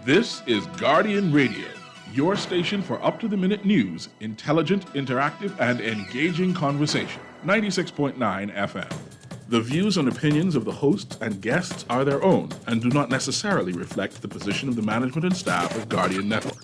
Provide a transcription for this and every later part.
This is Guardian Radio, your station for up-to-the-minute news, intelligent, interactive, and engaging conversation. 96.9 FM. The views and opinions of the hosts and guests are their own and do not necessarily reflect the position of the management and staff of Guardian Network.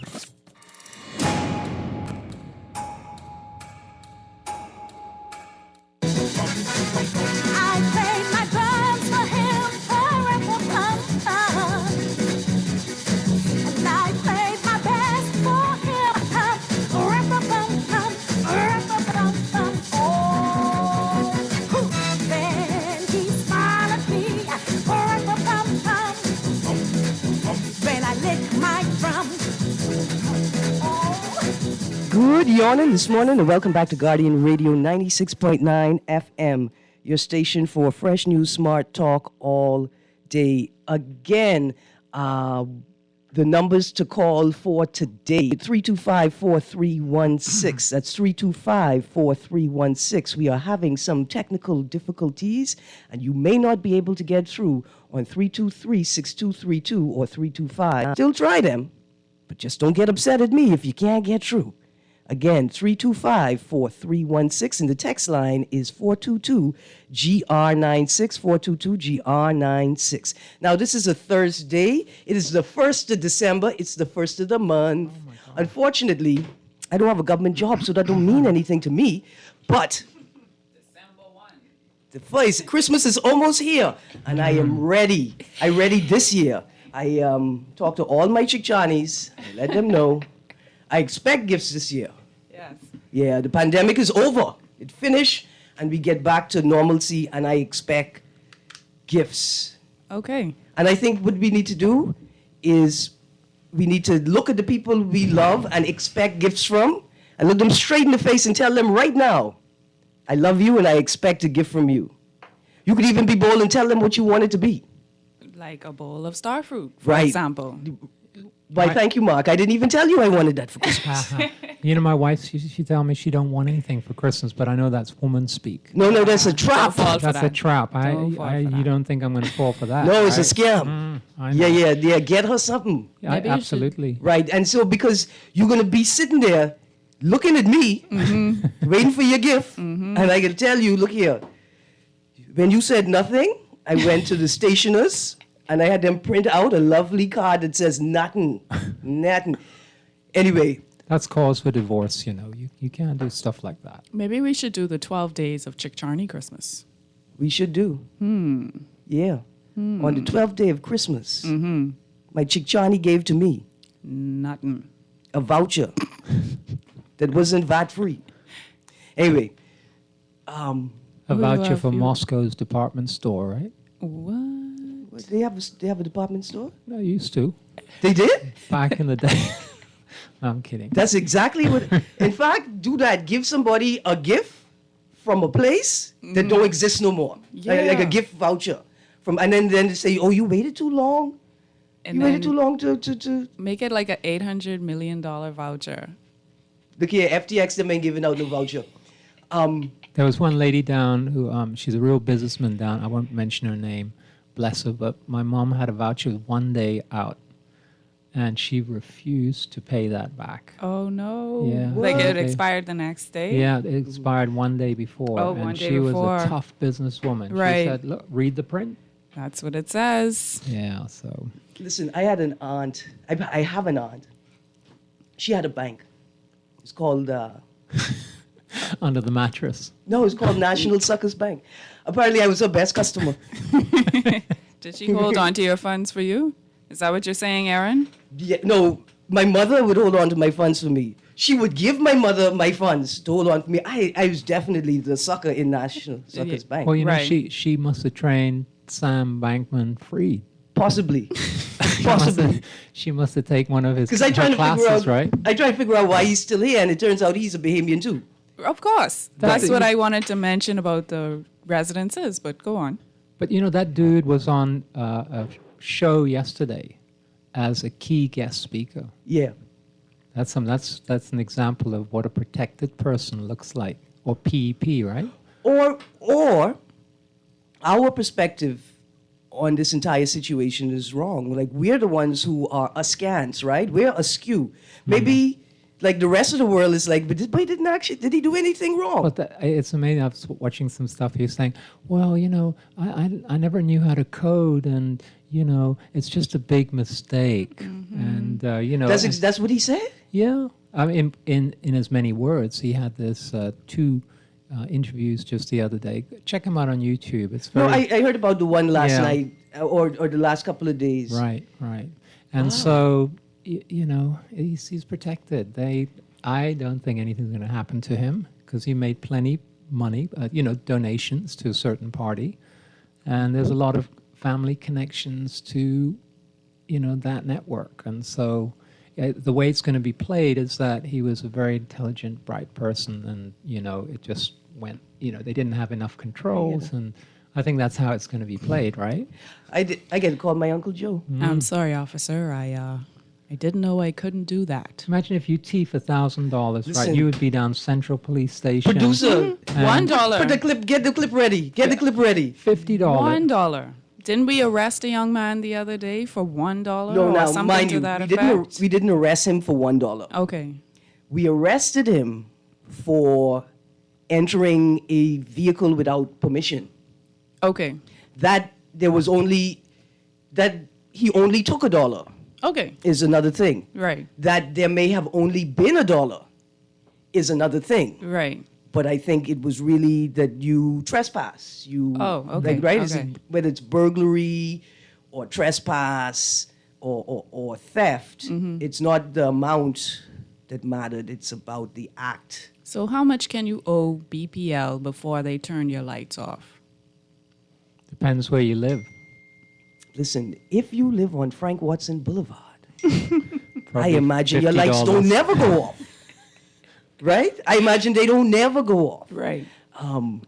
Good morning this morning, and welcome back to Guardian Radio 96.9 FM, your station for fresh news, smart talk all day. Again, the numbers to call for today, 325-4316. That's 325-4316. We are having some technical difficulties, and you may not be able to get through on 323-6232 or 325. Still try them, but just don't get upset at me if you can't get through. Again, 325-4316, and the text line is 422-GR96, 422-GR96. Now, this is a Thursday. It is the 1st of December. It's the 1st of the month. Unfortunately, I don't have a government job, so that don't mean anything to me. But December 1. The first, Christmas is almost here, and I am ready. I'm ready this year. I talked to all my Chichanis. I let them know. I expect gifts this year. Yes. Yeah, the pandemic is over. It finished, and we get back to normalcy, and I expect gifts. Okay. And I think what we need to do is we need to look at the people we love and expect gifts from, and look them straight in the face and tell them right now, I love you and I expect a gift from you. You could even be bold and tell them what you want it to be. Like a bowl of star fruit, for Right. example. Why, thank you, Mark. I didn't even tell you I wanted that for Christmas. You know, my wife, she tell me she don't want anything for Christmas, but I know that's woman speak. No, that's a trap. Don't fall for That's a that. trap. Don't fall for You that. don't think I'm going to fall for that? No, it's a right? scam. I know. Yeah. Get her something. Yeah, Maybe you should- absolutely. Right, and so because you're going to be sitting there looking at me, waiting for your gift, and I can tell you, look here, when you said nothing, I went to the stationers, and I had them print out a lovely card that says nothing, nothing. Anyway, That's cause for divorce, you know. You can't do stuff like that. Maybe we should do the 12 days of Chickcharney Christmas. we should do. Yeah, on the 12th day of Christmas, my Chickchani gave to me Nothing. a voucher that wasn't VAT-free. Anyway, A We voucher love for you. Moscow's department store, right? What? they have a department store? No, used to. They did? Back in the day. No, I'm kidding. That's exactly what. In fact, do that. Give somebody a gift from a place that don't exist no more. Like a Yeah. gift voucher. And then they say, oh, you waited too long? And You waited then too long to. make it like an $800 million voucher. Look here, FTX, them ain't giving out no voucher. There was one lady down who, she's a real businessman down. I won't mention her name, bless her, but my mom had a voucher with 1 day out, and she refused to pay that back. Oh, no. Yeah. Like it What? expired the next day? Yeah, it expired 1 day before. Oh, and 1 day she before. was a tough businesswoman. Right. She said, look, read the print. That's what it says. Yeah, so. Listen, I had an aunt. I have an aunt. She had a bank. It's called. Under the mattress. No, it's called National Suckers Bank. Apparently, I was her best customer. Did she hold on to your funds for you? Is that what you're saying, Erin? Yeah, no, my mother would hold on to my funds for me. She would give my mother my funds to hold on for me. I was definitely the sucker in National Suckers Bank. Well, you know, Right. she must have trained Sam Bankman-Fried. Possibly. Possibly. She must have taken one of his Because I try her to classes, figure out, right? I try to figure out why he's still here, and it turns out he's a Bahamian too. Of course. That's- That's what I wanted to mention about the residences, but go on. But you know, that dude was on a show yesterday as a key guest speaker. Yeah. That's an example of what a protected person looks like, or PEP, right? Or our perspective on this entire situation is wrong. Like, we're the ones who are askance, right? We're askew. Maybe, like, the rest of the world is like, but did he do anything wrong? But it's amazing. I was watching some stuff. He was saying, well, I never knew how to code, and, it's just a big mistake. And, That's what he said? yeah. I mean, in as many words, he had this two interviews just the other day. Check him out on YouTube. It's No, very I heard about the one last Yeah. night or the last couple of days. right. And so he's protected. I don't think anything's going to happen to him because he made plenty money, donations to a certain party, and there's a lot of family connections to, that network, and so. The way it's going to be played is that he was a very intelligent, bright person, and it just went. They didn't have enough controls, and I think that's how it's going to be played, right? I get called my Uncle Joe. I'm sorry, officer. I didn't know I couldn't do that. Imagine if you thief $1,000, Listen. right? You would be down Central Police Station. Producer, $1. put the clip. Get the clip ready. Get the clip ready. $50. $1. Didn't we arrest a young man the other day for $1 No, or now something mind to you, that we effect? didn't arrest him for $1. Okay. We arrested him for entering a vehicle without permission. Okay. That there was only that he only took $1 Okay. is another thing. Right. That there may have only been $1 is another thing. Right. But I think it was really that you trespass. Oh, okay, Like, right? okay. Whether it's burglary or trespass or theft, it's not the amount that mattered. It's about the act. So how much can you owe BPL before they turn your lights off? Depends where you live. Listen, if you live on Frank Watson Boulevard, I Probably imagine your lights $50. don't never go off. Right? I imagine they don't never go off. Right.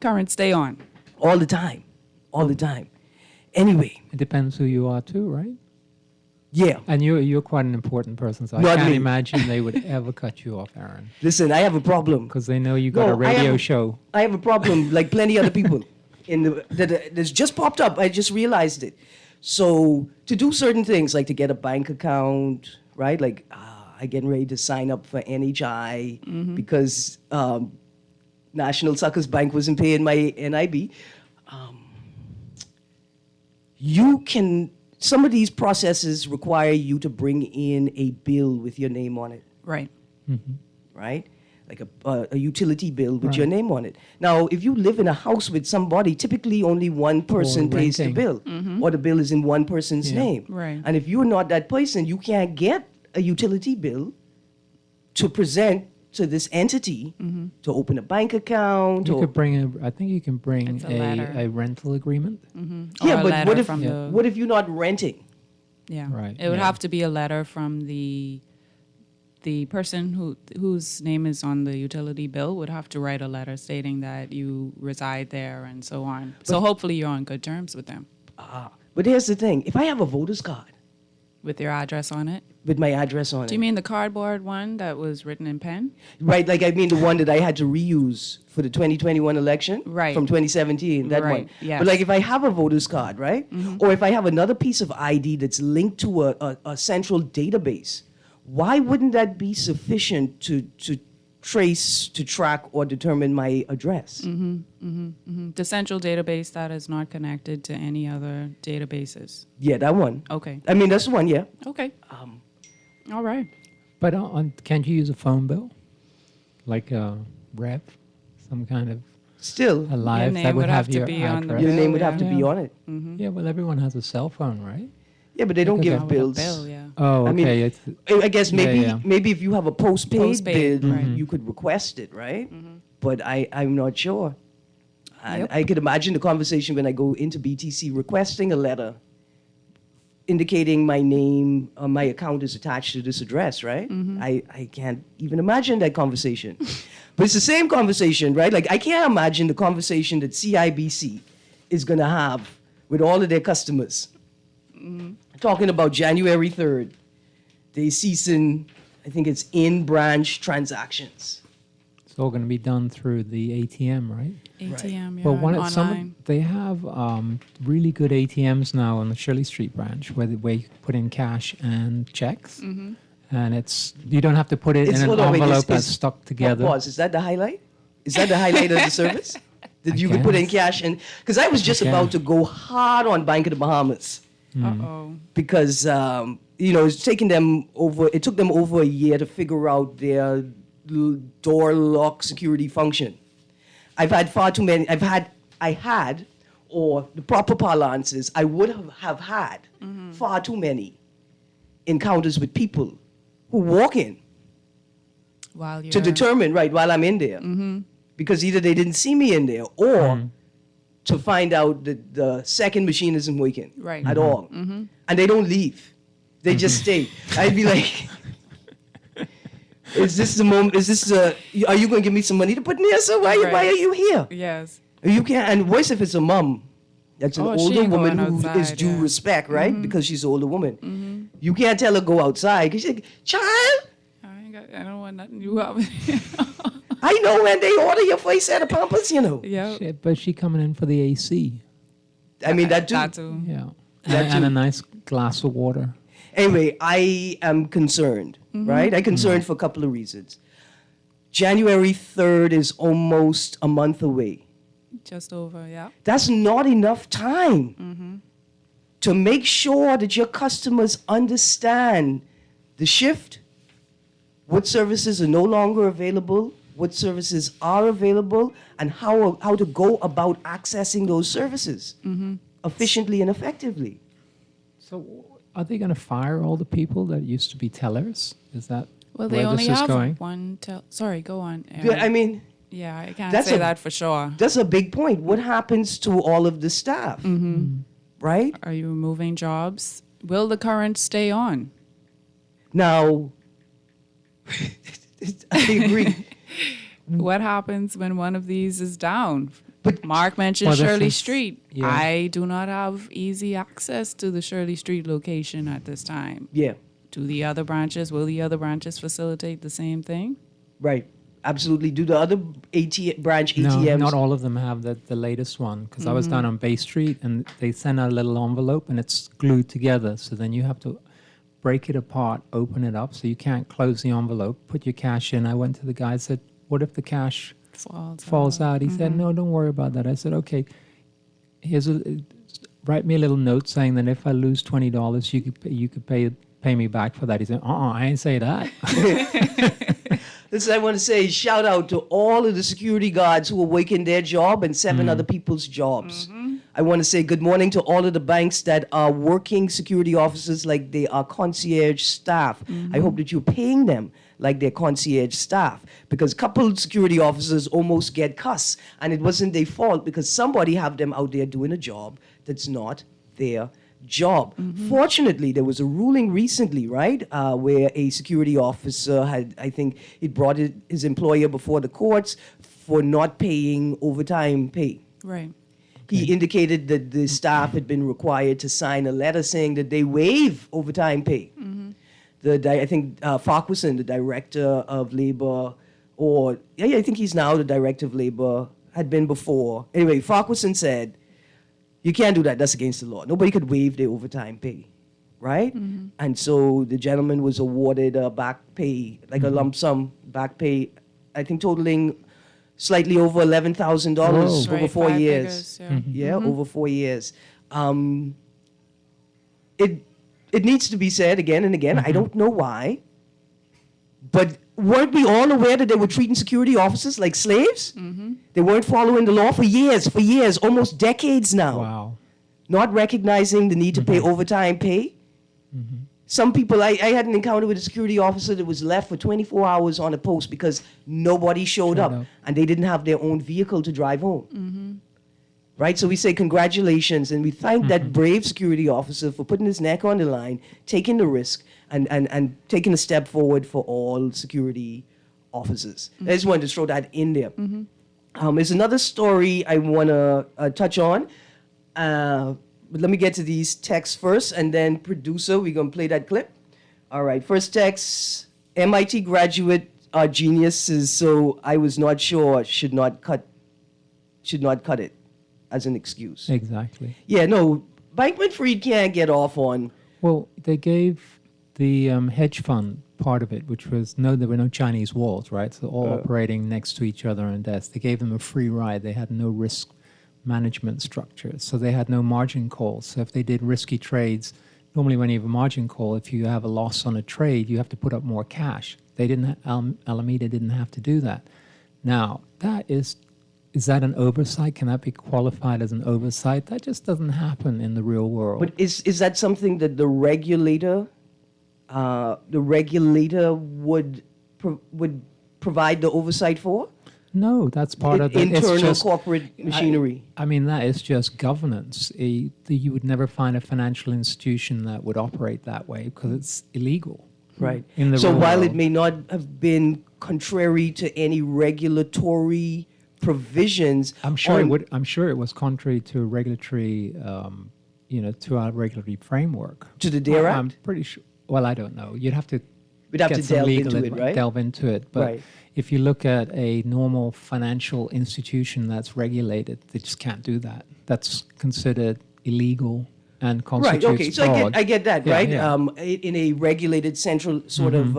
Current stay on. All the time. All the time. Anyway, It depends who you are too, right? yeah. And you're quite an important person, so I Not can't me. imagine they would ever cut you off, Erin, Listen, I have a problem. because they know you got No, a radio I show. have a problem, like plenty other people, that's just popped up. I just realized it. So to do certain things, like to get a bank account, right? Like I getting ready to sign up for NHI because National Suckers Bank wasn't paying my NIB. Some of these processes require you to bring in a bill with your name on it, Right. right? Like a utility bill with Right. your name on it. Now, if you live in a house with somebody, typically only one person pays the renting. bill, or the bill is in one person's Yeah. name. Right. And if you're not that person, you can't get a utility bill to present to this entity to open a bank account. You or, could bring I think you can bring It's a letter. a rental agreement. Or yeah, a but letter what if from the what if you're not renting? Yeah. Right, It would yeah. have to be a letter from the person whose name is on the utility bill would have to write a letter stating that you reside there and so on. So hopefully you're on good terms with them But here's the thing: if I have a voter's card with your address on it. with my address on Do it, you mean the cardboard one that was written in pen? right? Like I mean the one that I had to reuse for the 2021 election, Right. from 2017, that Right, one. yes. But like if I have a voter's card, right, or if I have another piece of ID that's linked to a central database, why wouldn't that be sufficient to trace, to track, or determine my address? The central database that is not connected to any other databases. Yeah, that one. Okay. I mean that's the one. Yeah. Okay. All right. But can't you use a phone bill, like a rev, some kind of Still, a live name that would would have have to your be on the address? your bill, name would have to yeah. be on it. Yeah, well, everyone has a cell phone, right? Yeah, but they don't Because give I- bills. Bill, yeah. Oh, I mean, okay. I guess maybe yeah. maybe if you have a postpaid Postpaid, bill, right. you could request it, right? But I'm not sure. Yep. I could imagine the conversation when I go into BTC requesting a letter indicating my name, my account is attached to this address, right? I can't even imagine that conversation. But it's the same conversation, right? Like I can't imagine the conversation that CIBC is going to have with all of their customers. Talking about January 3rd, they ceasing, I think it's in-branch transactions. It's all going to be done through the ATM, right? ATM, yeah, Well, and online. they have really good ATMs now on the Shirley Street branch where you put in cash and checks, and you don't have to put it in an hold on, wait, envelope that's stuck together. Pause. Is that the highlight? Is that the highlight of the service? That you could put in cash and because I was just about to go hard on Bank of the Bahamas Uh-oh. because it's taking them over. It took them over a year to figure out their door lock security function. I've had far too many. I had, or the proper parlance is, I would have had far too many encounters with people who walk in While you're... to determine, right, while I'm in there. Because either they didn't see me in there or to find out that the second machine isn't working Right. at all. And they don't leave. They just stay. I'd be like, is this the moment? Are you going to give me some money to put in there? So why are you here? Yes. You can't, and worse if it's a mum. That's an She older ain't woman going who is outside, due yeah. respect, right? Because she's an older woman. You can't tell her go outside because she's like, child, I don't want nothing you up. I know when they order your first set of Pampers, Yeah. But she coming in for the AC. I mean, that too. That too. Yeah. That And too. a nice glass of water. Anyway, I am concerned, right? I'm concerned for a couple of reasons. January 3rd is almost a month away. Just over, yeah. That's not enough time to make sure that your customers understand the shift, what services are no longer available, what services are available, and how to go about accessing those services efficiently and effectively. So are they going to fire all the people that used to be tellers? Is that Well, they where only this is have going? one Sorry, go on, Erin. Yeah, I mean, Yeah, I can't That's say a- that for sure. that's a big point. What happens to all of the staff? Right? Are you removing jobs? Will the current stay on? Now, I agree. What happens when one of these is down? But- Mark mentioned Well, this Shirley is- Street. yeah. I do not have easy access to the Shirley Street location at this time. Yeah, Do the other branches, will the other branches facilitate the same thing? right. Absolutely. Do the other branch No, ATMs? not all of them have the latest one because I was down on Bay Street and they send out a little envelope and it's glued together. So then you have to break it apart, open it up so you can't close the envelope, put your cash in. I went to the guy and said, what if the cash falls out? He said, no, don't worry about that. I said, okay, write me a little note saying that if I lose $20, you could pay me back for that. He said, I ain't say that. Listen, I want to say shout out to all of the security guards who are working their job and 7 other people's jobs. I want to say good morning to all of the banks that are working security officers like they are concierge staff. I hope that you're paying them like they're concierge staff because a couple security officers almost get cussed and it wasn't their fault because somebody have them out there doing a job that's not their job. Fortunately, there was a ruling recently, right, where a security officer had, I think, he brought his employer before the courts for not paying overtime pay. Right. He indicated that the staff had been required to sign a letter saying that they waive overtime pay. I think Farquharson, the director of labor, I think he's now the director of labor, had been before. Anyway, Farquharson said, you can't do that. That's against the law. Nobody could waive their overtime pay, right? And so the gentleman was awarded a back pay, like a lump sum back pay, I think totaling slightly over $11,000 over Right, 4 5 years. figures, yeah. Yeah, over 4 years. It needs to be said again and again. I don't know why, but weren't we all aware that they were treating security officers like slaves? They weren't following the law for years, almost decades now. Wow. Not recognizing the need to pay overtime pay. Some people, I had an encounter with a security officer that was left for 24 hours on a post because nobody showed up and they didn't have their own vehicle to drive home. Right? So we say congratulations and we thank that brave security officer for putting his neck on the line, taking the risk, and taking a step forward for all security officers. I just wanted to throw that in there. There's another story I want to touch on. But let me get to these texts first, and then producer, we're going to play that clip. All right, first text, MIT graduate are geniuses, so I was not sure should not cut it as an excuse. Exactly. Yeah, no, Bankman-Fried can't get off on. Well, they gave the hedge fund part of it, which was there were no Chinese walls, right? So all operating next to each other on desks. They gave them a free ride. They had no risk management structure, so they had no margin calls. So if they did risky trades, normally when you have a margin call, if you have a loss on a trade, you have to put up more cash. They didn't. Alameda didn't have to do that. Now that is that an oversight? Can that be qualified as an oversight? That just doesn't happen in the real world. But is that something that the regulator would provide the oversight for? No, that's part of the internal corporate machinery. I mean, that is just governance. You would never find a financial institution that would operate that way because it's illegal. Right. In the So real while world. it may not have been contrary to any regulatory provisions, I'm sure it would. I'm sure it was contrary to regulatory, to our regulatory framework. To the DARE Act? I'm pretty sure. Well, I don't know. You'd have to. We'd have get to some delve legal into it, right? Delve into it, but Right. if you look at a normal financial institution that's regulated, they just can't do that. That's considered illegal and constitutes Right. Okay. So fraud. I get that. Yeah, right. yeah. In a regulated central sort of.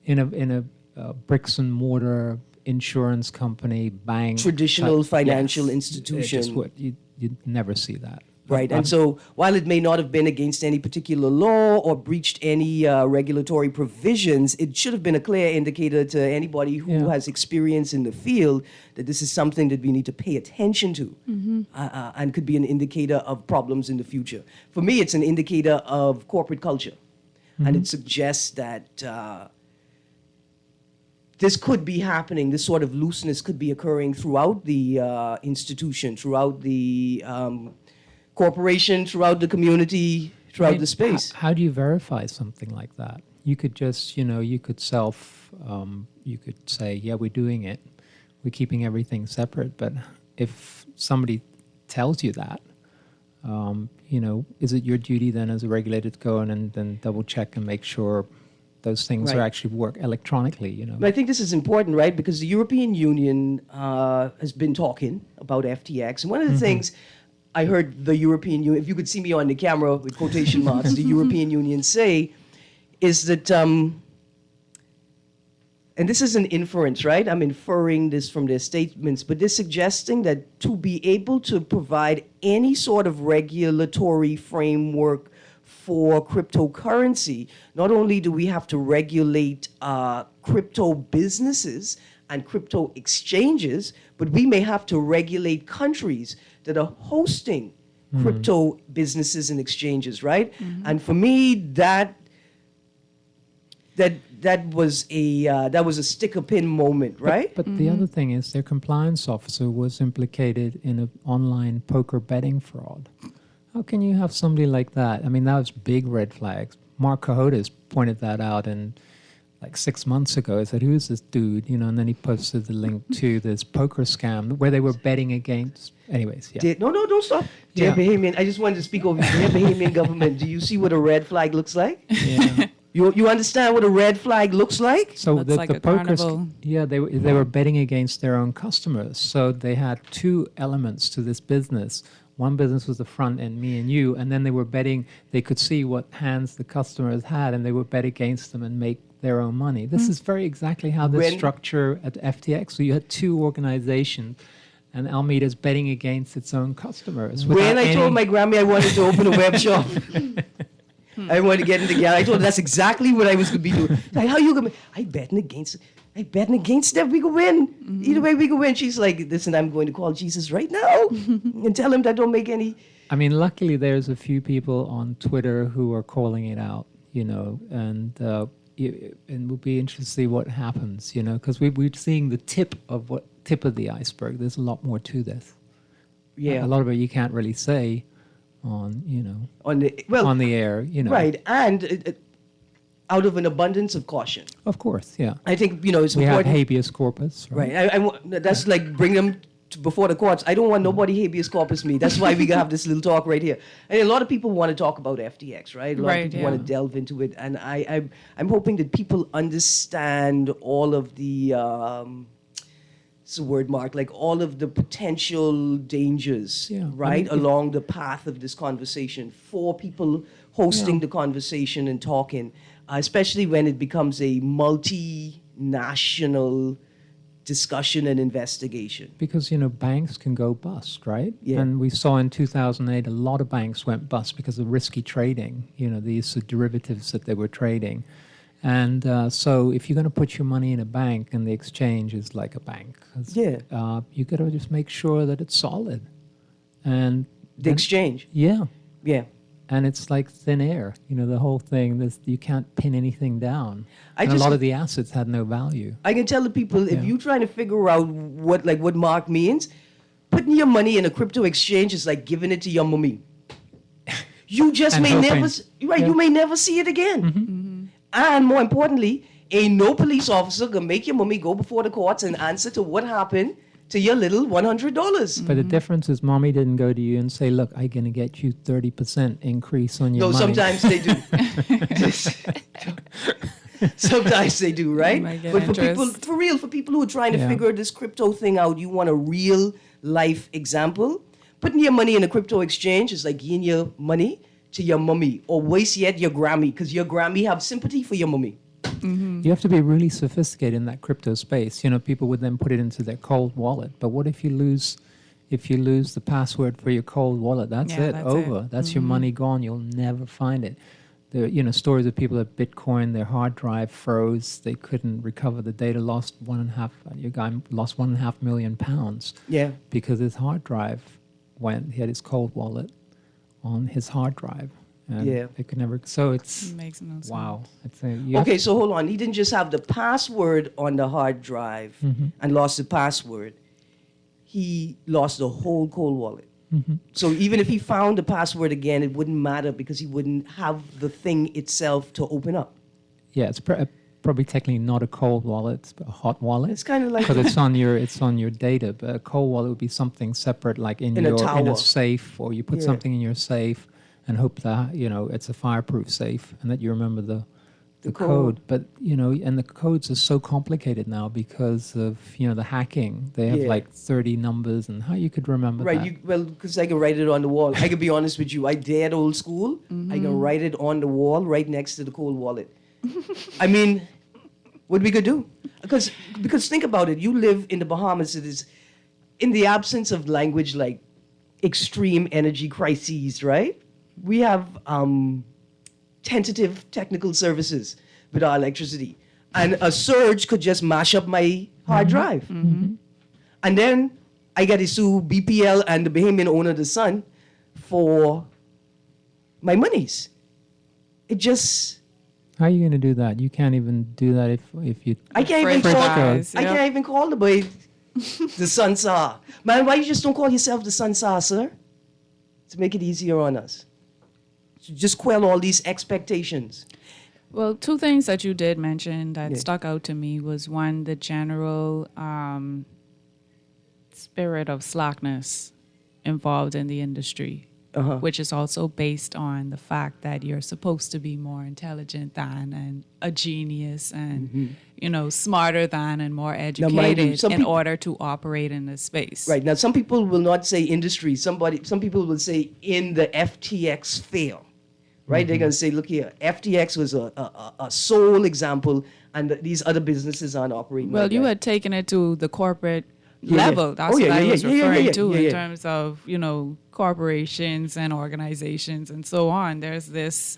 in a bricks and mortar insurance company, bank, Traditional financial yes, institution. It just would. You'd never see that. Right. And so while it may not have been against any particular law or breached any regulatory provisions, it should have been a clear indicator to anybody who Yeah. has experience in the field that this is something that we need to pay attention to and could be an indicator of problems in the future. For me, it's an indicator of corporate culture. And it suggests that this could be happening, this sort of looseness could be occurring throughout the institution, throughout the corporation, throughout the community, throughout the space. How do you verify something like that? You could just, you could you could say, yeah, we're doing it. We're keeping everything separate. But if somebody tells you that, is it your duty then as a regulator to go in and then double check and make sure those things Right. are actually work electronically, But I think this is important, right? Because the European Union has been talking about FTX. And one of the things I heard the European Union, if you could see me on the camera with quotation marks, the European Union say is that, and this is an inference, right? I'm inferring this from their statements, but they're suggesting that to be able to provide any sort of regulatory framework for cryptocurrency, not only do we have to regulate crypto businesses and crypto exchanges, but we may have to regulate countries that are hosting crypto businesses and exchanges, right? And for me, that was a sticker pin moment, right? But the other thing is their compliance officer was implicated in an online poker betting fraud. How can you have somebody like that? I mean, that was big red flags. Mark Cahotas pointed that out like 6 months ago. He said, who's this dude? And then he posted the link to this poker scam where they were betting against. Anyways, yeah. No, don't stop. Dear Yeah. Bahamian, I just wanted to speak over you. Dear Bahamian government, do you see what a red flag looks like? Yeah. You understand what a red flag looks like? So Looks like a poker carnival. they were betting against their own customers. So they had two elements to this business. One business was the front end, me and you, and then they were betting. They could see what hands the customers had, and they would bet against them and make their own money. This is very exactly how this structure at FTX. So you had two organizations, and Almeida's betting against its own customers. When I told my Grammy I wanted to open a web shop, I wanted to get into gallery. I told her that's exactly what I was going to be doing. Like, how you going to I betting against them. We could win. Either way, we could win. She's like, listen, I'm going to call Jesus right now and tell him that don't make any. I mean, luckily there's a few people on Twitter who are calling it out, and we'll be interested to see what happens, because we're seeing the tip of the iceberg. There's a lot more to this. Yeah. A lot of it you can't really say on the air, Right. And out of an abundance of caution. Of course, yeah. I think, it's We have important. habeas corpus, right? Right. That's like bring them before the courts. I don't want nobody habeas corpus me. That's why we have this little talk right here. And a lot of people want to talk about FTX, right? A lot of people want to delve into it. And I'm hoping that people understand all of the, it's a word, Mark, like all of the potential dangers, right, along the path of this conversation for people hosting the conversation and talking, especially when it becomes a multinational discussion and investigation. Because, banks can go bust, right? Yeah. And we saw in 2008 a lot of banks went bust because of risky trading, these derivatives that they were trading. And so if you're going to put your money in a bank and the exchange is like a bank, you got to just make sure that it's solid. And the exchange? Yeah. Yeah. And it's like thin air, the whole thing. You can't pin anything down. A lot of the assets had no value. I can tell the people, if you're trying to figure out what Mark means, putting your money in a crypto exchange is like giving it to your mummy. You just you may never see it again. Mm-hmm. And more importantly, ain't no police officer gonna make your mummy go before the courts and answer to what happened to your little $100. But the difference is mommy didn't go to you and say, look, I'm going to get you 30% increase on your money. No, sometimes they do. Sometimes they do, right? But for people who are trying to figure this crypto thing out, you want a real life example. Putting your money in a crypto exchange is like giving your money to your mummy, or worse yet, your Grammy, because your Grammy have sympathy for your mummy. Mm-hmm. You have to be really sophisticated in that crypto space. People would then put it into their cold wallet. But what if you lose the password for your cold wallet? That's it, over. That's your money gone. You'll never find it. There are stories of people at Bitcoin, their hard drive froze. They couldn't recover the data, your guy lost £1.5 million. Yeah. Because his hard drive he had his cold wallet on his hard drive. And they could never. So it makes no sense. Wow. So hold on. He didn't just have the password on the hard drive and lost the password. He lost the whole cold wallet. Mm-hmm. So even if he found the password again, it wouldn't matter because he wouldn't have the thing itself to open up. Yeah, it's probably technically not a cold wallet, it's a hot wallet. It's kind of like because it's on your data. But a cold wallet would be something separate, like in a safe, or you put something in your safe and hope that it's a fireproof safe and that you remember the code. But and the codes are so complicated now because of the hacking. They have like 30 numbers, and how you could remember that? Right. Because I can write it on the wall. I can be honest with you. I dared old school. Mm-hmm. I can write it on the wall right next to the cold wallet. I mean, what we could do? Because think about it. You live in the Bahamas. It is in the absence of language like extreme energy crises, right? We have tentative technical services with our electricity. And a surge could just mash up my hard drive. Mm-hmm. And then I got to sue BPL and the Bahamian owner of the Sun for my monies. It just... How are you going to do that? You can't even do that if you... I can't even call the boy the Sun Sar. Man, why you just don't call yourself the Sun Sar, sir? To make it easier on us. Just quell all these expectations. Well, two things that you did mention that stuck out to me was one, the general spirit of slackness involved in the industry, which is also based on the fact that you're supposed to be more intelligent than and a genius and, smarter than and more educated in order to operate in this space. Right. Now, some people will not say industry. Some people will say in the FTX sphere. Right? They're going to say, look here, FTX was a sole example, and these other businesses aren't operating. Well, like you that. had taken it to the corporate level. That's what I was referring to in terms of, corporations and organizations and so on. There's this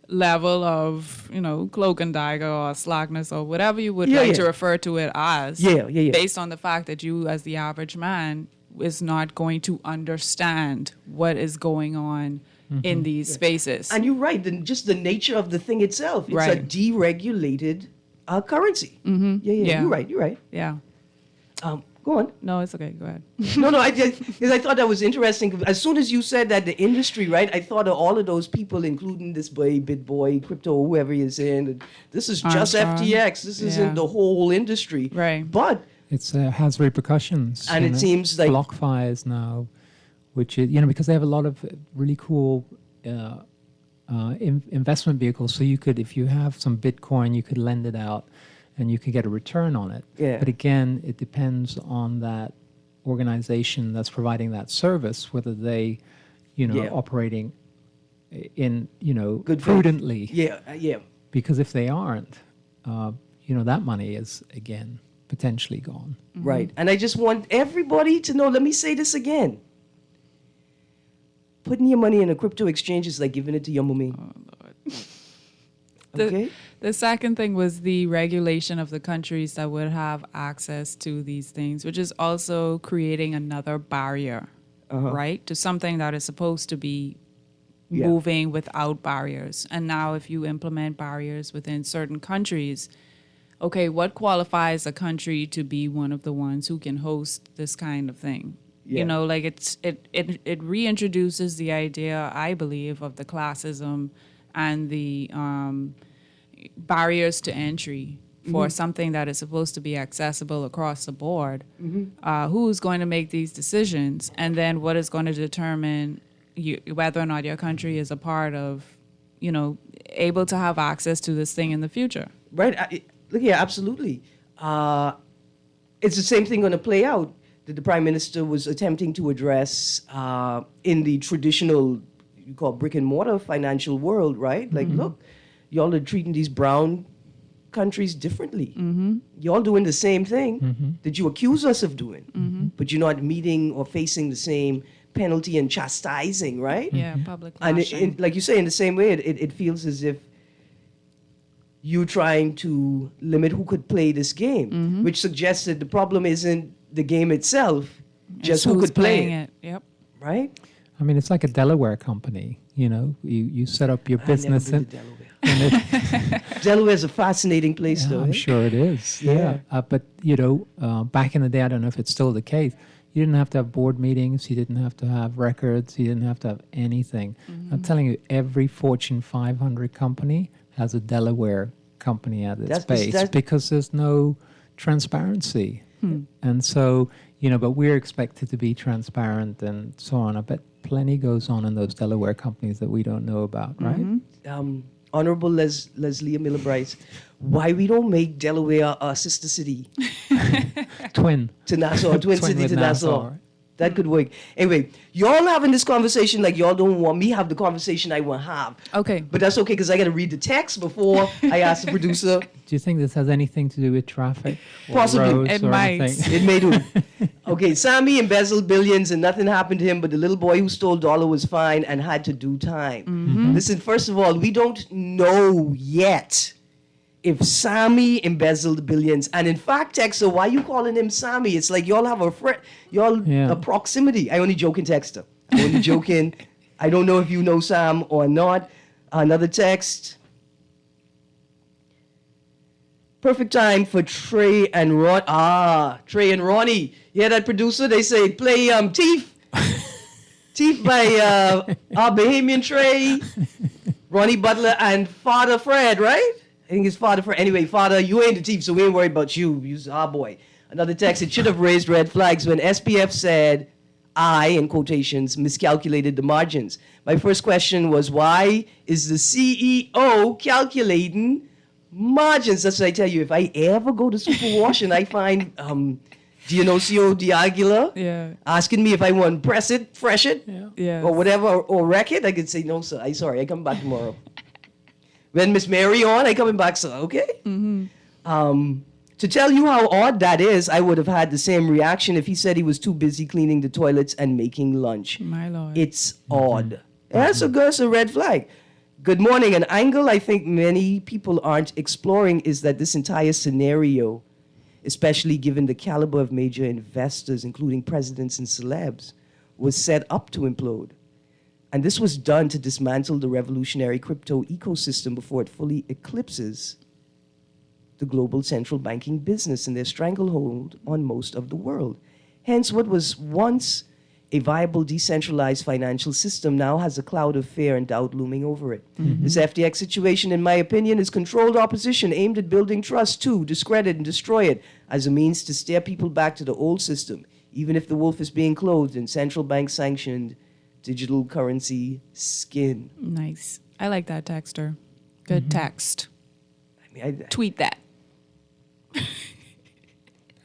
level of, cloak and dagger or slackness or whatever you would like to refer to it as. Based on the fact that you, as the average man, is not going to understand what is going on in these spaces. And you're right, just the nature of the thing itself. It's a deregulated currency. Mm-hmm. You're right. Yeah. Go on. No, it's okay. Go ahead. No, because I thought that was interesting. As soon as you said that, the industry, right, I thought of all of those people, including this boy, BitBoy, crypto, whoever he is in. This is just FTX. This isn't the whole industry. Right. But It has repercussions. And it seems like BlockFi is now, which is, because they have a lot of really cool investment vehicles. So you could, if you have some Bitcoin, you could lend it out and you could get a return on it. Yeah. But again, it depends on that organization that's providing that service, whether they, Yeah. operating in, Good faith. prudently. yeah. Because if they aren't, that money is, again, potentially gone. Right. And I just want everybody to know, let me say this again. Putting your money in a crypto exchange is like giving it to your mommy. Okay? The second thing was the regulation of the countries that would have access to these things, which is also creating another barrier, right, to something that is supposed to be Yeah. moving without barriers. And now if you implement barriers within certain countries, okay, what qualifies a country to be one of the ones who can host this kind of thing? Yeah. Like it reintroduces the idea, I believe, of the classism and the barriers to entry for something that is supposed to be accessible across the board. Who's going to make these decisions, and then what is going to determine whether or not your country is a part of, able to have access to this thing in the future? Right. Look here, absolutely. It's the same thing going to play out that the Prime Minister was attempting to address in the traditional, you call brick and mortar financial world, right? Like, look, y'all are treating these brown countries differently. Y'all doing the same thing that you accuse us of doing, but you're not meeting or facing the same penalty and chastising, right? Yeah, public And lashing. like you say, in the same way, it feels as if you trying to limit who could play this game, which suggests that the problem isn't the game itself, just It's who who's could play playing it, it. Yep. right? I mean, it's like a Delaware company. You set up your business I've never been to Delaware. Delaware's a fascinating place, Yeah, though. I'm eh? sure it is. Yeah. But back in the day, I don't know if it's still the case. You didn't have to have board meetings. You didn't have to have records. You didn't have to have anything. I'm telling you, every Fortune 500 company has a Delaware company at its base because there's no transparency. And so, but we're expected to be transparent and so on. I bet plenty goes on in those Delaware companies that we don't know about, right? Honorable Leslie Miller Bryce, why we don't make Delaware a sister city Twin. to Nassau, twin city with to Nassau? right? That could work. Anyway, y'all having this conversation like y'all don't want me have the conversation I want to have. Okay. But that's okay because I got to read the text before I ask the producer. Do you think this has anything to do with traffic? Or Possibly. roads It or might. anything? It may do. Okay, Sammy embezzled billions and nothing happened to him, but the little boy who stole dollar was fined and had to do time. Listen, first of all, we don't know yet if Sammy embezzled billions. And in fact, Texter, why you calling him Sammy? It's like y'all have a friend, a proximity. I only joking, Texter. I'm only joking. I don't know if you know Sam or not. Another text. Perfect time for Trey and Ron. Trey and Ronnie. Yeah, that producer, they say play Teeth. Teeth by our Bahamian Trey, Ronnie Butler, and Father Fred, right? I think it's Father Fred. Anyway, Father, you ain't the thief, so we ain't worried about you. You's our boy. Another text, it should have raised red flags when SPF said, I, in quotations, miscalculated the margins. My first question was, why is the CEO calculating margins? That's what I tell you. If I ever go to Superwash and I find Dionisio D'Aguila asking me if I want to press it, fresh it, Yeah. or whatever, or wreck it, I could say, no, sir. I come back tomorrow. When Miss Mary on, I coming back, sir, okay? To tell you how odd that is, I would have had the same reaction if he said he was too busy cleaning the toilets and making lunch. My Lord. It's odd. That's a red flag. Good morning. An angle I think many people aren't exploring is that this entire scenario, especially given the caliber of major investors, including presidents and celebs, was set up to implode. And this was done to dismantle the revolutionary crypto ecosystem before it fully eclipses the global central banking business and their stranglehold on most of the world. Hence, what was once a viable decentralized financial system now has a cloud of fear and doubt looming over it. This FTX situation, in my opinion, is controlled opposition aimed at building trust to discredit and destroy it as a means to steer people back to the old system, even if the wolf is being clothed in central bank sanctioned digital currency skin. Nice. I like that texter. Good text. I mean, Tweet that.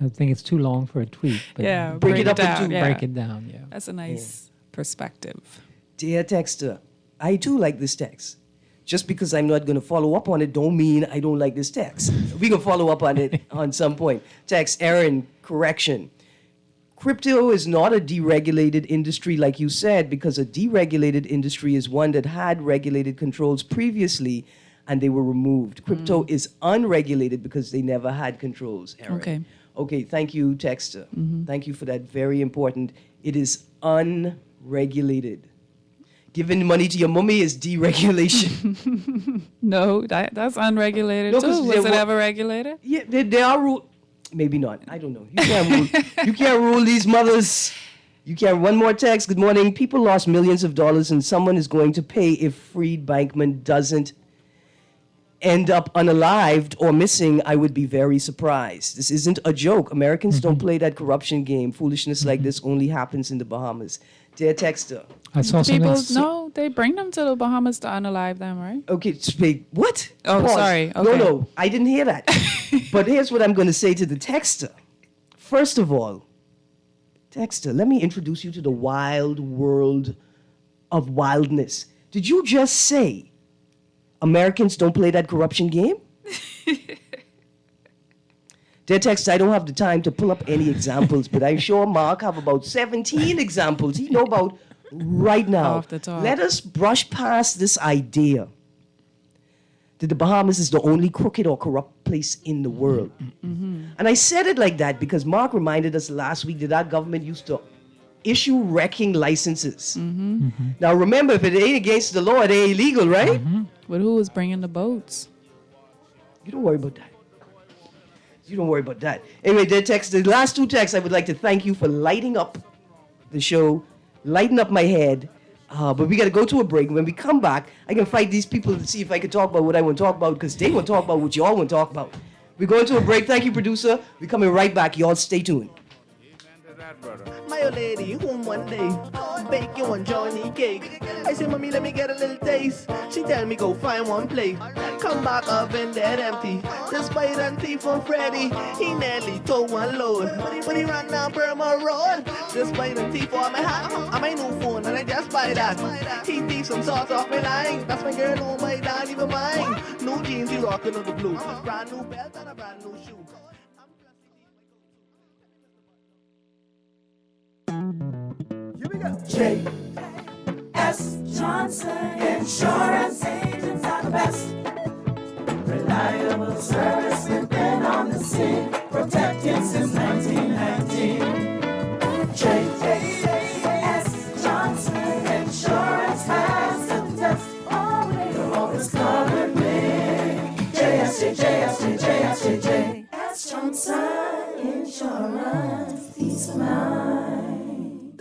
I think it's too long for a tweet. But Yeah. break it up down. into- Yeah. break it down. Yeah. That's a nice perspective. Dear texter, I too like this text. Just because I'm not going to follow up on it don't mean I don't like this text. We can follow up on it on some point. Text, Erin, correction. Crypto is not a deregulated industry like you said, because a deregulated industry is one that had regulated controls previously and they were removed. Crypto is unregulated because they never had controls, Erin. Okay. Okay, thank you, texter. Thank you for that. Very important. It is unregulated. Giving money to your mummy is deregulation. No, that's unregulated No, 'cause too. there Was it wa- ever regulated? Yeah, there are rules. Maybe not. I don't know. You can't rule. You can't rule these mothers. You can't. One more text. Good morning. People lost millions of dollars, and someone is going to pay if Freed Bankman doesn't end up unalived or missing. I would be very surprised. This isn't a joke. Americans don't play that corruption game. Foolishness like this only happens in the Bahamas. Dear texter. I saw People, something. no, they bring them to the Bahamas to unalive them, right? Okay, speak. What? Oh, sorry. No, Okay. no, I didn't hear that. But here's what I'm going to say to the texter. First of all, texter, let me introduce you to the wild world of wildness. Did you just say Americans don't play that corruption game? Dear texter, I don't have the time to pull up any examples, but I'm sure Mark have about 17 examples he know about right now. Off the top. Let us brush past this idea that the Bahamas is the only crooked or corrupt place in the world. And I said it like that because Mark reminded us last week that our government used to issue wrecking licenses. Now remember, if it ain't against the law, it ain't illegal, right? But who was bringing the boats? You don't worry about that. You don't worry about that. Anyway, the last two texts, I would like to thank you for lighting up the show, lighting up my head. But we got to go to a break. When we come back, I can fight these people to see if I can talk about what I want to talk about, because they want to talk about what y'all want to talk about. We're going to a break. Thank you, producer. We're coming right back. Y'all stay tuned. My old lady home one day, bake you one Johnny cake. I say, mommy, let me get a little taste. She tell me go find one plate. Come back oven dead empty. Despite and thief from Freddy, he nearly took one load. But he ran down Burma Road. Despite and thief on my hat, and my new phone, and I just buy that. He thief some sauce off my line. That's my girl, oh my dad, even mine. New jeans, he rockin' on the blue. Brand new belt and a brand new shoe. Here we go. J.S. Johnson Insurance agents are the best. Reliable service, we've been on the scene, protecting since 1919. J.S. Johnson Insurance has the test. You're always covering me. J.S. Johnson Insurance, peace of mind.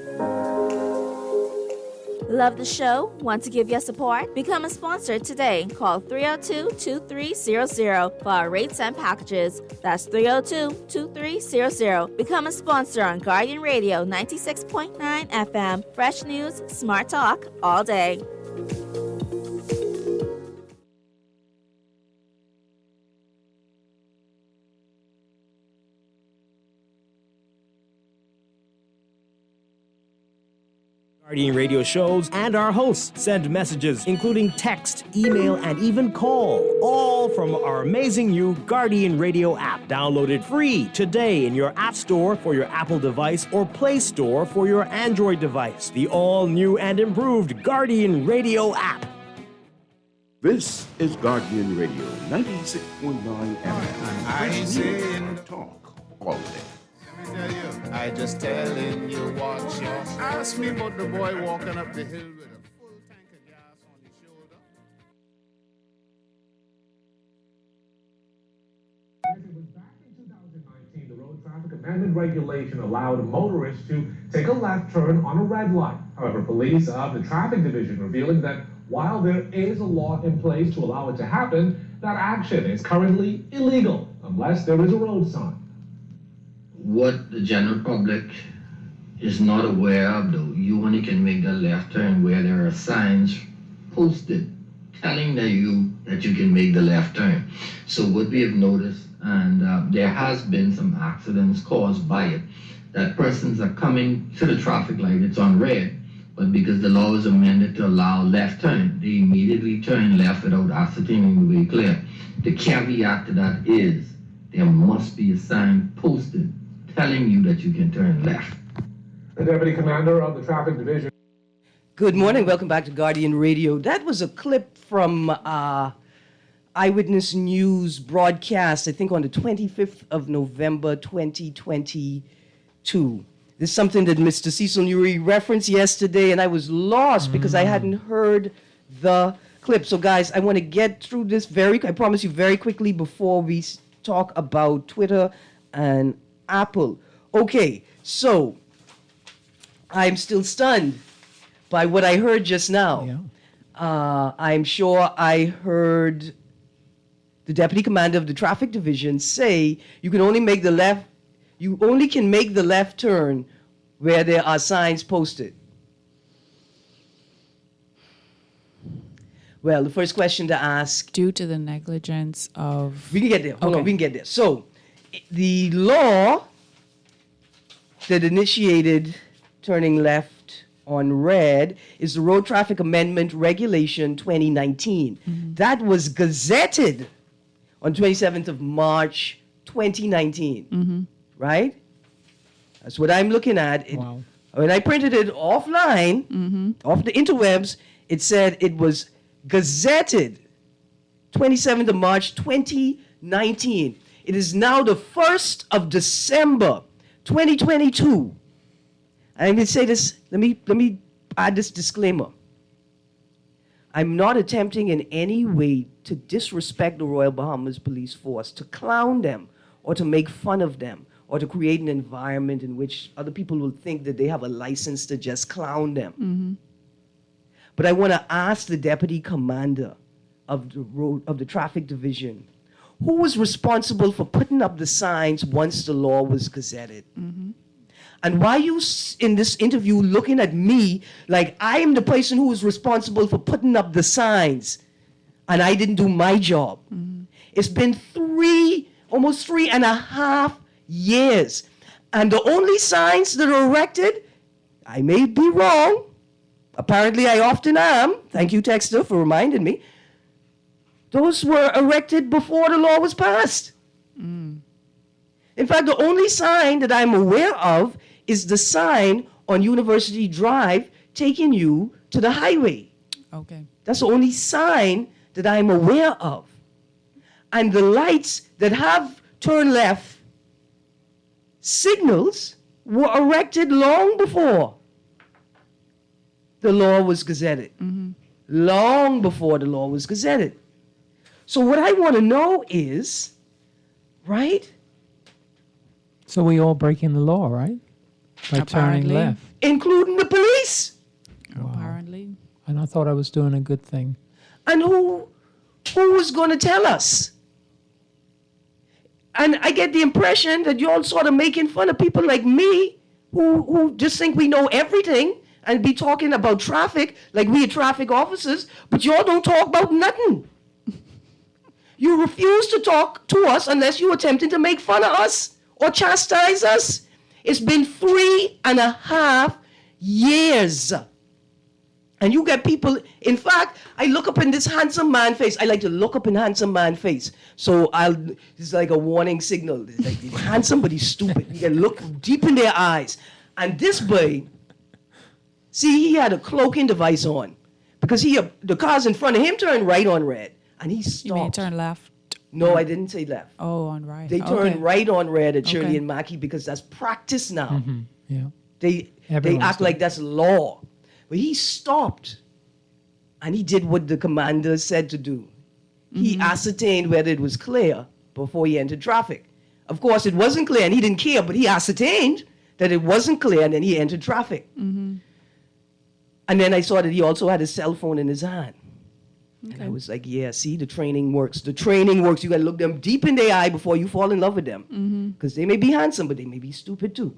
Love the show? Want to give your support? Become a sponsor today. Call 302-2300 for our rates and packages. That's 302-2300. Become a sponsor on Guardian Radio 96.9 FM. Fresh news, smart talk, all day. Guardian Radio shows and our hosts send messages, including text, email, and even call, all from our amazing new Guardian Radio app. Download it free today in your App Store for your Apple device or Play Store for your Android device. The all-new and improved Guardian Radio app. This is Guardian Radio, 96.9 FM. I ain't saying Talk all day. I just telling you what you asked me about the boy walking up the hill with a full tank of gas on his shoulder. It was back in 2019, the road traffic Traffic amendment regulation allowed motorists to take a left turn on a red light. However, police of the traffic division revealing that while there is a law in place to allow it to happen, that action is currently illegal unless there is a road sign. What the general public is not aware of, though, you only can make the left turn where there are signs posted telling you that you can make the left turn. So what we have noticed, and there has been some accidents caused by it, that persons are coming to the traffic light, it's on red, but because the law is amended to allow left turn, they immediately turn left without ascertaining the way clear. The caveat to that is there must be a sign posted telling you that you can turn left. The Deputy Commander of the Traffic Division. Good morning. Welcome back to Guardian Radio. That was a clip from Eyewitness News broadcast, I think on the 25th of November, 2022. This is something that Mr. Cecil Nuri referenced yesterday, and I was lost because I hadn't heard the clip. So, guys, I want to get through this I promise you, very quickly before we talk about Twitter and Apple. Okay, so I'm still stunned by what I heard just now. Yeah. I'm sure I heard the Deputy Commander of the Traffic Division say you only can make the left turn where there are signs posted. Well, the first question to ask... Due to the negligence of... We can get there. Hold on, we can get there. So, the law that initiated turning left on red is the Road Traffic Amendment Regulation 2019. Mm-hmm. That was gazetted on 27th of March 2019. Mm-hmm. Right? That's what I'm looking at. Wow. When I printed it offline, off the interwebs, it said it was gazetted 27th of March 2019. It is now the 1st of December 2022. And I'm going to say this, let me add this disclaimer. I'm not attempting in any way to disrespect the Royal Bahamas Police Force, to clown them, or to make fun of them, or to create an environment in which other people will think that they have a license to just clown them. Mm-hmm. But I want to ask the Deputy Commander of the Traffic Division, who was responsible for putting up the signs once the law was gazetted? Mm-hmm. And why are you in this interview looking at me like I am the person who was responsible for putting up the signs and I didn't do my job? Mm-hmm. It's been almost 3.5 years. And the only signs that are erected, I may be wrong, apparently I often am, thank you Texter for reminding me, those were erected before the law was passed. Mm. In fact, the only sign that I'm aware of is the sign on University Drive taking you to the highway. Okay. That's the only sign that I'm aware of. And the lights that have turn left signals were erected long before the law was gazetted. Mm-hmm. Long before the law was gazetted. So what I want to know is, right? So we all breaking the law, right? By turning Apparently. left. Including the police. Wow. Apparently. And I thought I was doing a good thing. And who was going to tell us? And I get the impression that you're all sort of making fun of people like me who just think we know everything and be talking about traffic like we are traffic officers, but y'all don't talk about nothing. You refuse to talk to us unless you're attempting to make fun of us or chastise us. It's been 3.5 years. And you get people, in fact, I look up in this handsome man face. I like to look up in handsome man face. So it's like a warning signal. It's like he's handsome, but he's stupid. You can look deep in their eyes. And this boy, see, he had a cloaking device on because the cars in front of him turned right on red. And he stopped. You mean turn left? No, I didn't say left. Oh, on right. They turned right on red at Shirley Okay. and Mackey because that's practice now. Mm-hmm. Yeah. They Everyone's act doing like that's law. But he stopped and he did what the commander said to do. He ascertained whether it was clear before he entered traffic. Of course, it wasn't clear, and he didn't care, but he ascertained that it wasn't clear, and then he entered traffic. Mm-hmm. And then I saw that he also had his cell phone in his hand. Okay. And I was like, yeah, see, the training works. The training works. You got to look them deep in their eye before you fall in love with them. Because they may be handsome, but they may be stupid too.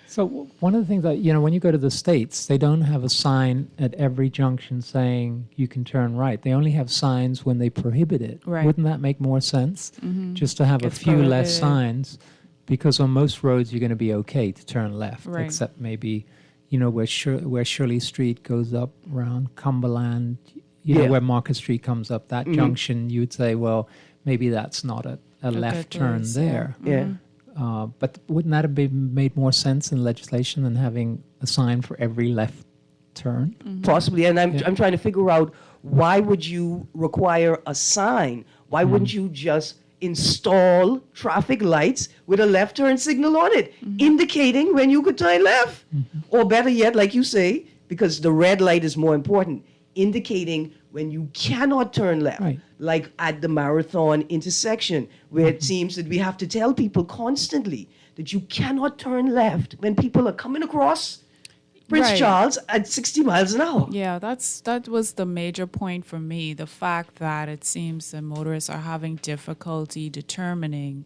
So one of the things that, when you go to the States, they don't have a sign at every junction saying you can turn right. They only have signs when they prohibit it. Right. Wouldn't that make more sense? Just to have It's a few less prohibited. signs, because on most roads you're going to be okay to turn left, Right. except maybe, where Shirley Street goes up around Cumberland, Yeah. where Market Street comes up, that junction, you'd say, well, maybe that's not a left good turn place, there. Yeah. But wouldn't that have made more sense in legislation than having a sign for every left turn? Possibly. And I'm trying to figure out, why would you require a sign? Why wouldn't you just install traffic lights with a left turn signal on it, indicating when you could turn left? Or better yet, like you say, because the red light is more important, indicating when you cannot turn left. Right. Like at the Marathon intersection, where it seems that we have to tell people constantly that you cannot turn left when people are coming across Prince Right. Charles at 60 miles an hour. Yeah, that was the major point for me. The fact that it seems that motorists are having difficulty determining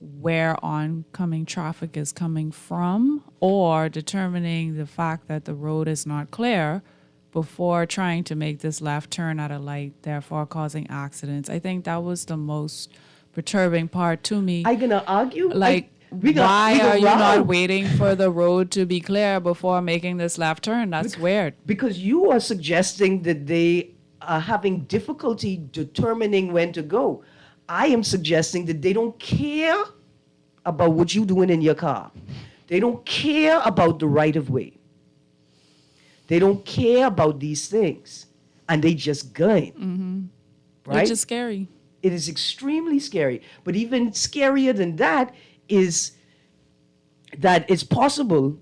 where oncoming traffic is coming from, or determining the fact that the road is not clear before trying to make this left turn at a light, therefore causing accidents. I think that was the most perturbing part to me. I'm gonna argue. Like, we why are you not round. waiting for the road to be clear before making this left turn? That's weird. Because you are suggesting that they are having difficulty determining when to go. I am suggesting that they don't care about what you're doing in your car. They don't care about the right of way. They don't care about these things. And they just going. Right? Which is scary. It is extremely scary. But even scarier than that is that it's possible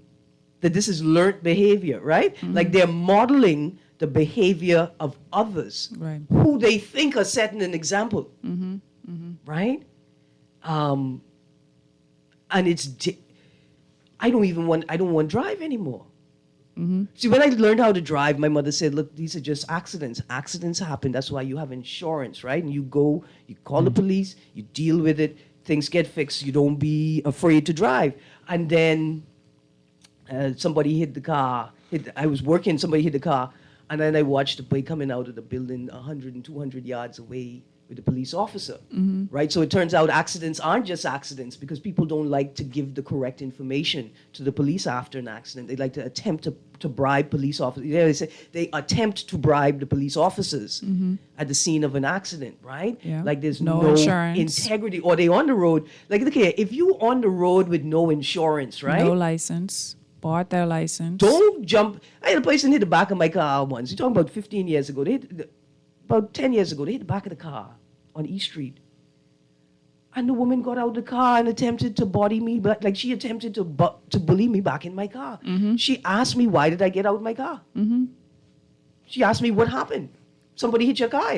that this is learned behavior, right? Like they're modeling the behavior of others Right. who they think are setting an example, right? And I don't want to drive anymore. See, when I learned how to drive, my mother said, look, these are just accidents. Accidents happen. That's why you have insurance, right? And you go, you call the police, you deal with it, things get fixed. You don't be afraid to drive. And then somebody hit the car. I was working, somebody hit the car. And then I watched the boy coming out of the building 100 and 200 yards away with the police officer, right? So it turns out accidents aren't just accidents, because people don't like to give the correct information to the police after an accident. They like to attempt to bribe police officers. Yeah, they say they attempt to bribe the police officers at the scene of an accident, right? Yeah. Like there's No no insurance. integrity, or they on the road. Like, look here, if you on the road with no insurance, right? No license. Bought their license. Don't jump. I had a person hit the back of my car once. You're talking about 15 years ago. About 10 years ago, they hit the back of the car on East Street. And the woman got out of the car and attempted to body me, but like she attempted to bully me back in my car. She asked me, why did I get out of my car? She asked me, what happened? Somebody hit your car.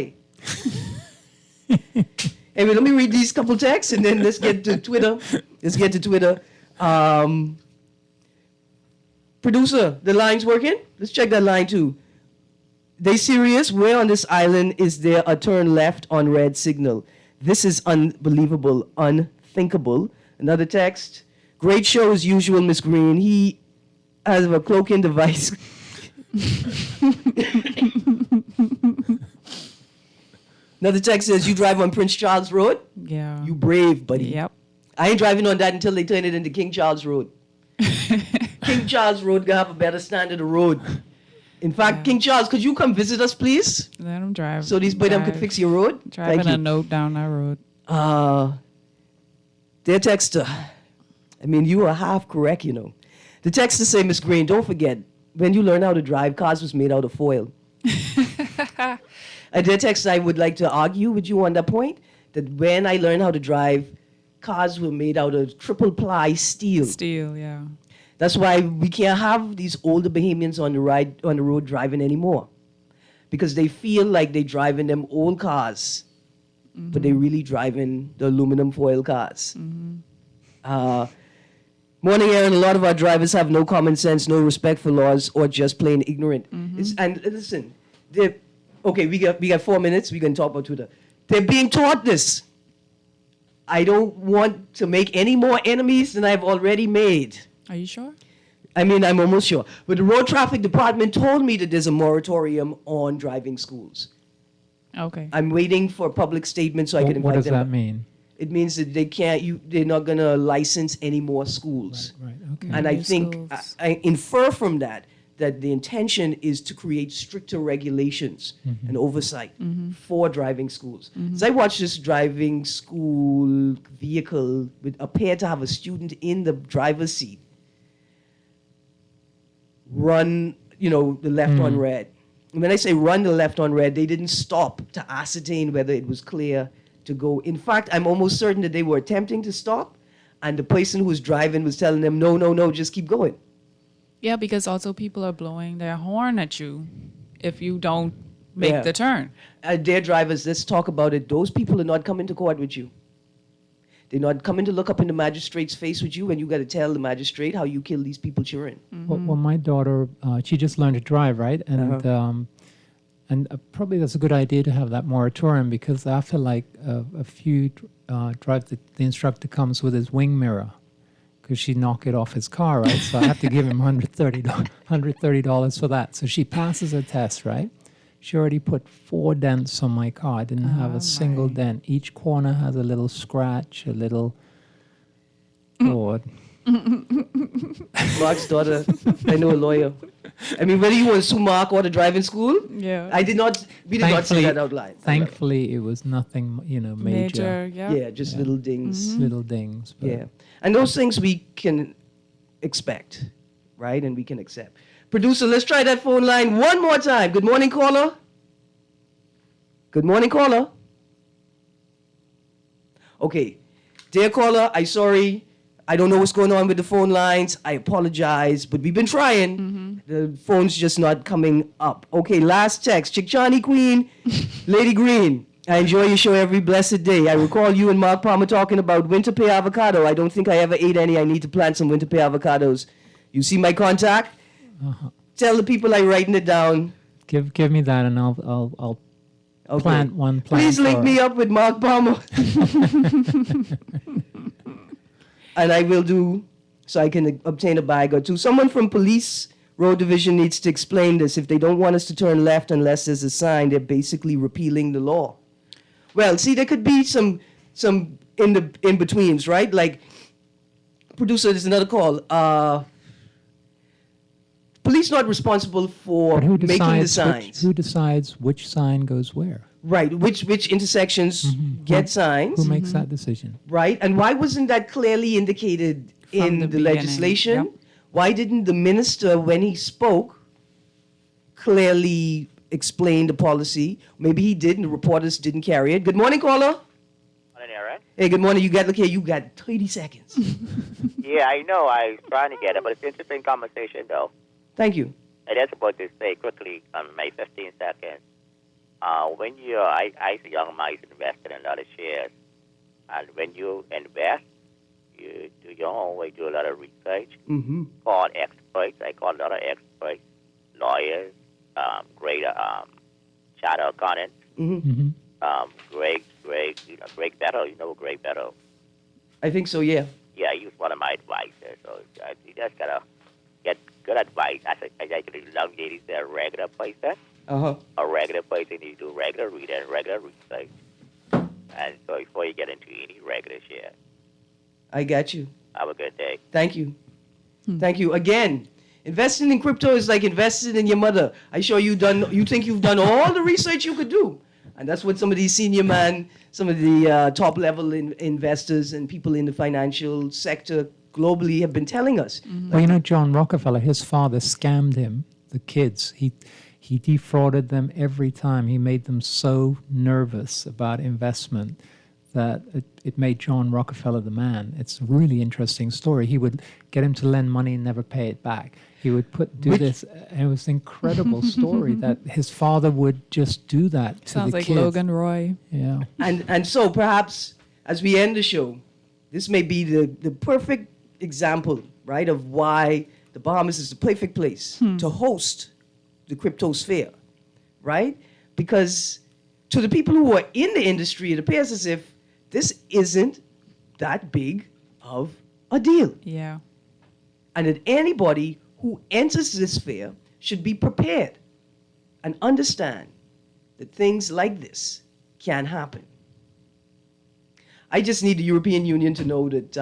Anyway, let me read these couple texts and then let's get to Twitter. Producer, the line's working? Let's check that line too. They serious? Where on this island is there a turn left on red signal? This is unbelievable, unthinkable. Another text. Great show as usual, Miss Greene. He has a cloaking device. Another text says, you drive on Prince Charles Road? Yeah. You brave, buddy. Yep. I ain't driving on that until they turn it into King Charles Road. King Charles Road gonna have a better standard of road. In fact, King Charles, could you come visit us, please? Let them drive. So these boys could Drive. fix your road? Driving Thank you. a note down that road. Dear texter, I mean, you are half correct, you know. The texter say, Miss Greene, don't forget, when you learn how to drive, cars was made out of foil. Dear texter, I would like to argue with you on that point, that when I learned how to drive, cars were made out of triple ply steel. Steel, yeah. That's why we can't have these older Bahamians on the road driving anymore, because they feel like they drive in them old cars, but they're really driving the aluminum foil cars. Morning, Erin. A lot of our drivers have no common sense, no respect for laws, or just plain ignorant. And listen, okay, we got 4 minutes. We can talk about Twitter. They're being taught this. I don't want to make any more enemies than I've already made. Are you sure? I mean, I'm almost sure. But the road traffic department told me that there's a moratorium on driving schools. Okay. I'm waiting for a public statement so I can invite What does them. that mean? It means that they're not going to license any more schools. Right. Okay. And I New think, schools. I infer from that the intention is to create stricter regulations and oversight for driving schools. So I watched this driving school vehicle appeared to have a student in the driver's seat run, the left on red. And when I say run the left on red, they didn't stop to ascertain whether it was clear to go. In fact, I'm almost certain that they were attempting to stop, and the person who was driving was telling them, no, just keep going. Yeah, because also people are blowing their horn at you if you don't make Yeah. the turn. Dear drivers, let's talk about it. Those people are not coming to court with you. They're not coming to look up in the magistrate's face with you, and you got to tell the magistrate how you killed these people children. Well, my daughter, she just learned to drive, right? And probably that's a good idea to have that moratorium, because after like a few drives, the instructor comes with his wing mirror, because she knocked it off his car, right? So I have to give him $130 for that. So she passes her test, right? She already put 4 dents on my car. I didn't have a single dent. Each corner has a little scratch, a little. Lord. Mark's daughter, I know a lawyer. I mean, whether you want to sue Mark or the driving school, Yeah. we did not say that out loud. Thankfully, it was nothing, major. Yeah, just little dings. Little dings. But Yeah. And those things we can expect, right? And we can accept. Producer, let's try that phone line one more time. Good morning, caller. Good morning, caller. Okay. Dear caller, I'm sorry. I don't know what's going on with the phone lines. I apologize, but we've been trying. The phone's just not coming up. Okay, last text. Chickchani Queen, Lady Greene. I enjoy your show every blessed day. I recall you and Mark Palmer talking about winter pear avocado. I don't think I ever ate any. I need to plant some winter pear avocados. You see my contact? Tell the people I'm writing it down. give me that, and I'll Okay. plant one plant. Please link me up with Mark Palmer. And I will do, so I can obtain a bag or two. Someone from Police Road Division needs to explain this. If they don't want us to turn left unless there's a sign, they're basically repealing the law. Well, see, there could be some in-betweens, right? Like, producer, there's another call. Police not responsible for But who making the decides signs. who decides which sign goes where? Right, which intersections get signs. Who makes that decision? Right, and why wasn't that clearly indicated From in the the beginning, legislation? yep. Why didn't the minister, when he spoke, clearly explain the policy? Maybe he did, and the reporters didn't carry it. Good morning, caller. Morning, Erin. Hey, good morning. You got 30 seconds. Yeah, I know. I was trying to get it, but it's an interesting conversation, though. Thank you. I just about to say quickly, my 15 seconds. When I as a young man, invested in a lot of shares, and when you invest, you do your own way, do a lot of research, call experts. I call a lot of experts, lawyers, great shadow accountants, Greg Bettle. You know Greg Bettle? I think so, yeah. Yeah, he was one of my advisors. So you just gotta get good advice. I think young ladies, they're a regular person. A regular person, you do regular reading, regular research. And so before you get into any regular share. I got you. Have a good day. Thank you. Thank you. Again, investing in crypto is like investing in your mother. I sure you think you've done all the research you could do. And that's what some of these senior men, some of the top level investors and people in the financial sector globally have been telling us. Well, John Rockefeller, his father scammed him, the kids. He defrauded them every time. He made them so nervous about investment that it made John Rockefeller the man. It's a really interesting story. He would get him to lend money and never pay it back. He would do this. And it was an incredible story that his father would just do that to Sounds the like kids. Logan Roy. Yeah. And so perhaps as we end the show, this may be the perfect example, right, of why the Bahamas is the perfect place to host the cryptosphere, right? Because to the people who are in the industry, it appears as if this isn't that big of a deal. Yeah. And that anybody who enters this sphere should be prepared and understand that things like this can happen. I just need the European Union to know that,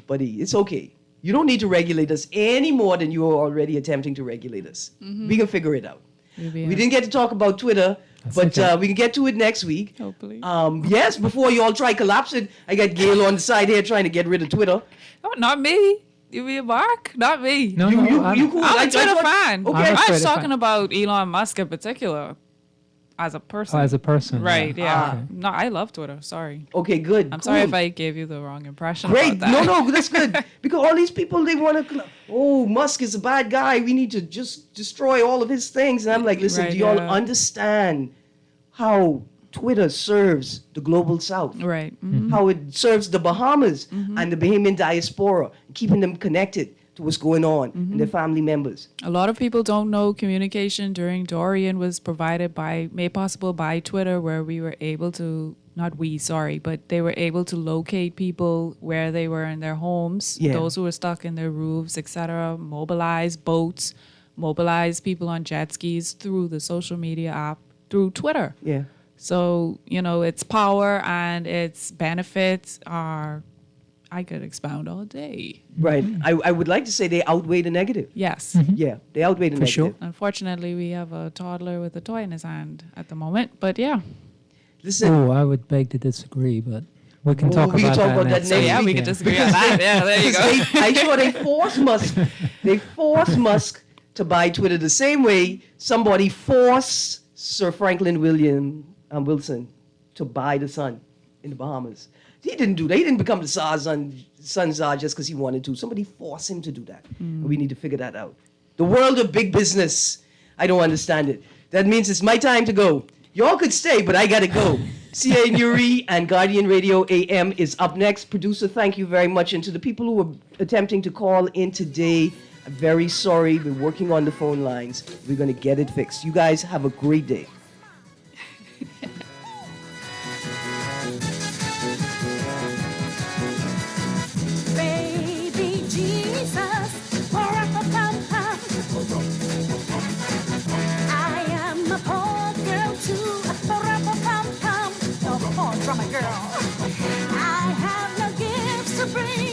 buddy, it's okay. You don't need to regulate us any more than you are already attempting to regulate us. We can figure it out. We didn't get to talk about Twitter, but we can get to it next week. Hopefully. Yes, before you all try collapsing. I got Gail on the side here trying to get rid of Twitter. Oh, not me. You mean Mark? Not me. No, You cool. I'm a Twitter fan. Okay. I was Twitter talking fan. about Elon Musk in particular as a person. Oh, as a person. Right, yeah. Okay. No, I love Twitter. Sorry. Okay, good. I'm sorry cool. if I gave you the wrong impression Great. about that. No, that's good. Because all these people, they want to, oh, Musk is a bad guy. We need to just destroy all of his things. And I'm like, listen, Right, do y'all yeah. understand how Twitter serves the global South? Right. How it serves the Bahamas and the Bahamian diaspora, keeping them connected to what's going on and their family members. A lot of people don't know communication during Dorian was made possible by Twitter, where we were able to, but they were able to locate people where they were in their homes, Yeah. those who were stuck in their roofs, etc., mobilize boats, mobilize people on jet skis through the social media app, through Twitter. Yeah. So, its power and its benefits are, I could expound all day. Right. I would like to say they outweigh the negative. Yes. Yeah, they outweigh the For negative. sure. Unfortunately, we have a toddler with a toy in his hand at the moment, but yeah. Listen, Oh, I would beg to disagree, but we can talk we can about talk that about that next So next week. yeah, we can disagree on that. Yeah, there you go. I saw they forced Musk. They forced Musk to buy Twitter the same way somebody forced Sir Franklin Wilson to buy the Sun in the Bahamas. He didn't do that. He didn't become the Sun Tsar just because he wanted to. Somebody forced him to do that. And we need to figure that out. The world of big business. I don't understand it. That means it's my time to go. Y'all could stay, but I got to go. CA Nuri and Guardian Radio AM is up next. Producer, thank you very much. And to the people who were attempting to call in today, I'm very sorry. We're working on the phone lines. We're going to get it fixed. You guys have a great day. Baby Jesus, pa-ra-pa-pam-pam. I am a poor girl too, pa-ra-pa-pam-pam. No, poor drummer girl. I have no gifts to bring.